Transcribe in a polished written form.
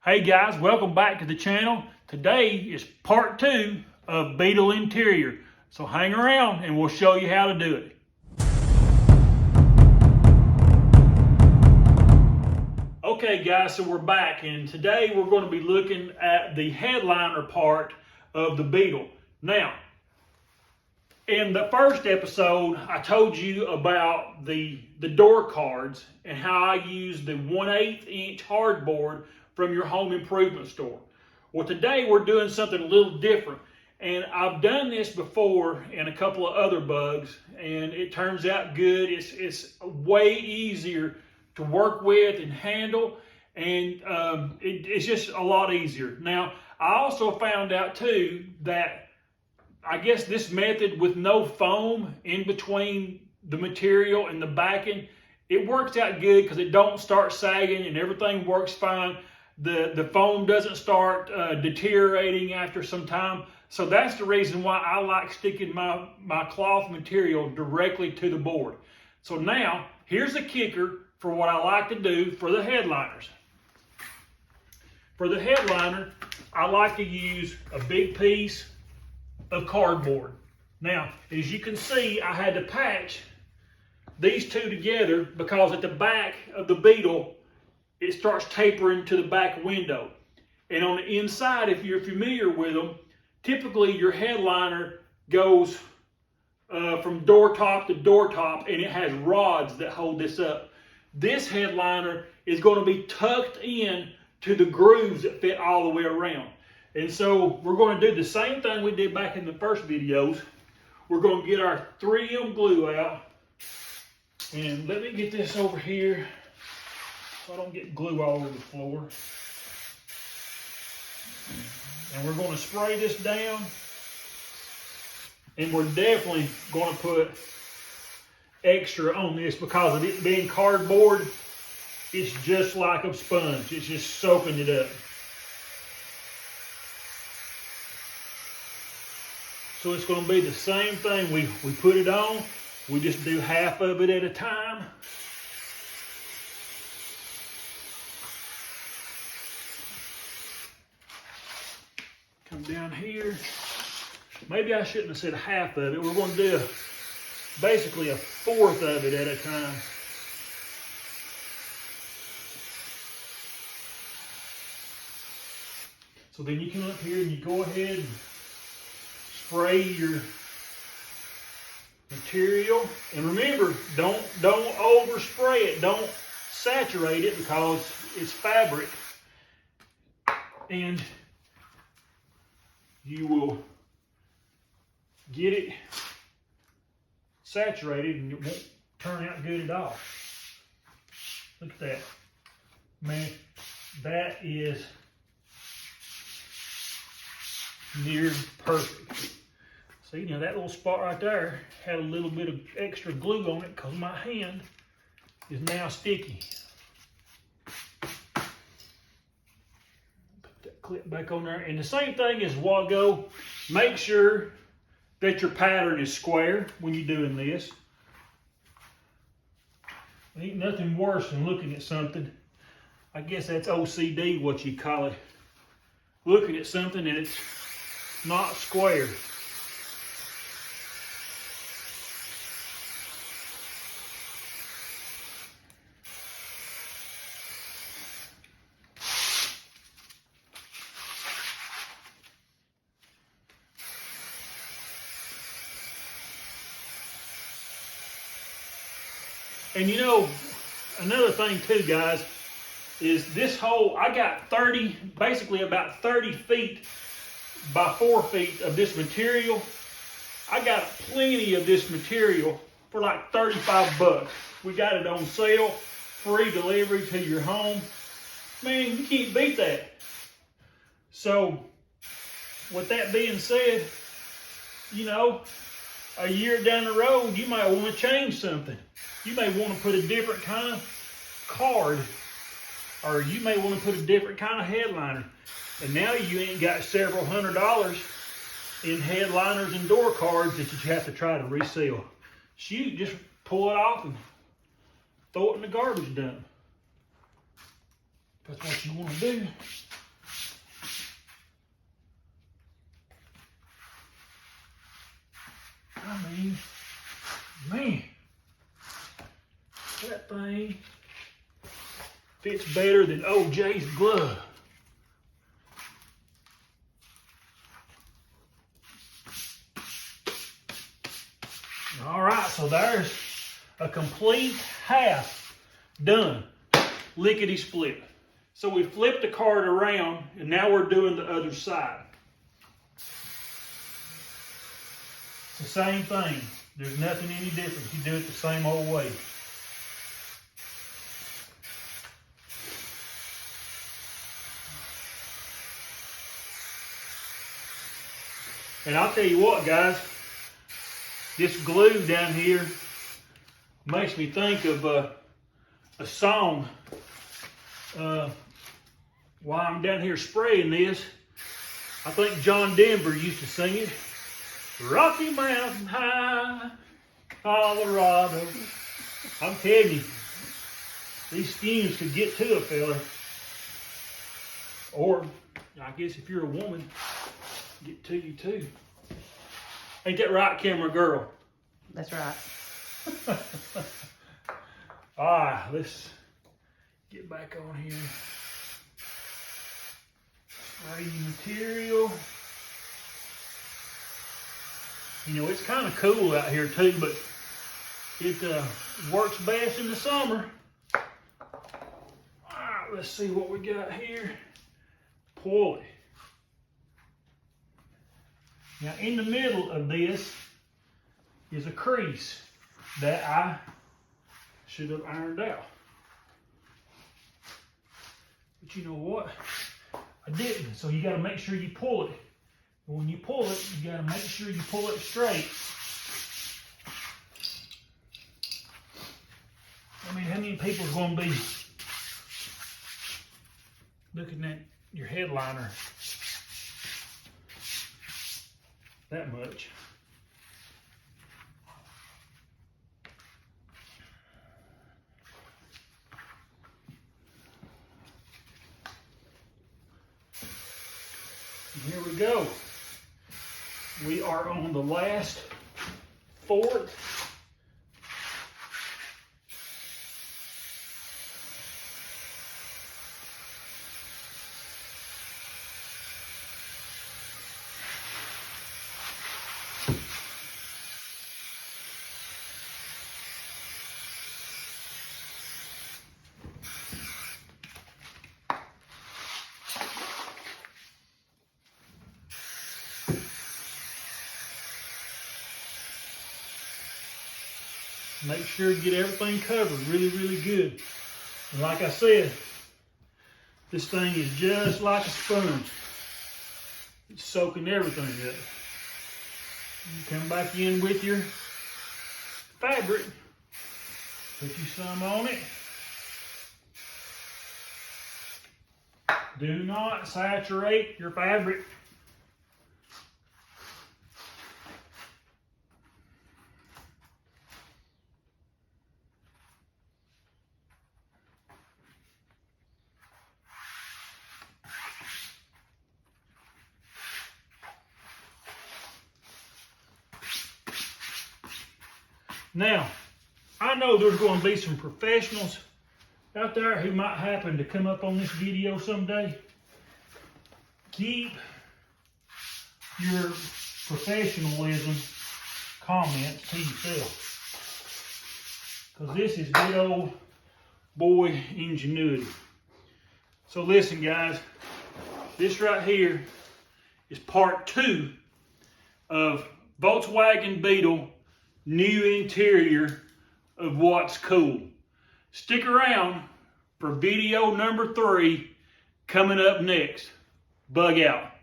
Hey guys, welcome back to the channel. Today is part 2 of Beetle Interior. So hang around and we'll show you how to do it. Okay guys, so we're back and today we're going to be looking at the headliner part of the Beetle. Now, in the first episode, I told you about the door cards and how I use the 1/8 inch hardboard from your home improvement store. Well, today we're doing something a little different. And I've done this before in a couple of other bugs, and it turns out good. It's way easier to work with and handle, and it's just a lot easier. Now, I also found out too that I guess this method with no foam in between the material and the backing, it works out good because it don't start sagging and everything works fine. The foam doesn't start deteriorating after some time. So that's the reason why I like sticking my cloth material directly to the board. So now, here's a kicker for what I like to do for the headliners. For the headliner, I like to use a big piece of cardboard. Now, as you can see, I had to patch these two together because at the back of the Beetle, it starts tapering to the back window. And on the inside, if you're familiar with them, typically your headliner goes from door top to door top, and it has rods that hold this up. This headliner is going to be tucked in to the grooves that fit all the way around. And so we're going to do the same thing we did back in the first videos. We're going to get our 3M glue out. And let me get this over here so I don't get glue all over the floor. And we're going to spray this down. And we're definitely going to put extra on this because of it being cardboard. It's just like a sponge. It's just soaking it up. So it's going to be the same thing. We put it on. We just do half of it at a time. Come down here. Maybe I shouldn't have said half of it. We're going to do basically a fourth of it at a time. So then you come up here and you go ahead and spray your material. And remember, don't overspray it. Don't saturate it because it's fabric. And you will get it saturated and it won't turn out good at all. Look at that. Man, that is near perfect. See, now that little spot right there had a little bit of extra glue on it because my hand is now sticky. Put that clip back on there. And the same thing as a while ago, make sure that your pattern is square when you're doing this. Ain't nothing worse than looking at something. I guess that's OCD, what you call it. Looking at something and it's not square. And you know, another thing too, guys, is this hole, I got basically about 30 feet by 4 feet of this material. I got plenty of this material for like 35 bucks. We got it on sale, free delivery to your home. Man, you can't beat that. So, with that being said, you know, a year down the road, you might want to change something. You may want to put a different kind of card, or you may want to put a different kind of headliner. And now you ain't got several $100s in headliners and door cards that you have to try to resell. Shoot, just pull it off and throw it in the garbage dump. That's what you want to do. fits better than OJ's glove. All right, so there's a complete half done, lickety split. So we flipped the card around, and now we're doing the other side. It's the same thing. There's nothing any different. You do it the same old way. And I'll tell you what, guys, this glue down here makes me think of a song. While I'm down here spraying this, I think John Denver used to sing it. Rocky Mountain High, Colorado. I'm telling you, these fumes could get to a fella. Or, I guess if you're a woman, get to you too. Ain't that right, camera girl? That's right. Alright, let's get back on here. Spray material. You know, it's kind of cool out here too, but it works best in the summer. Alright, let's see what we got here. Pull it. Now, in the middle of this is a crease that I should have ironed out. But you know what? I didn't. So you got to make sure you pull it. And when you pull it, you got to make sure you pull it straight. I mean, how many people are going to be looking at your headliner that much? And here we go. We are on the last fourth. Make sure you get everything covered really, really good. And like I said, this thing is just like a sponge. It's soaking everything up. You come back in with your fabric, put you some on it. Do not saturate your fabric. Now, I know there's going to be some professionals out there who might happen to come up on this video someday. Keep your professionalism comments to yourself, because this is good old boy ingenuity. So listen, guys, this right here is part 2 of Volkswagen Beetle new interior of what's cool. Stick around for video number 3 coming up next. Bug out.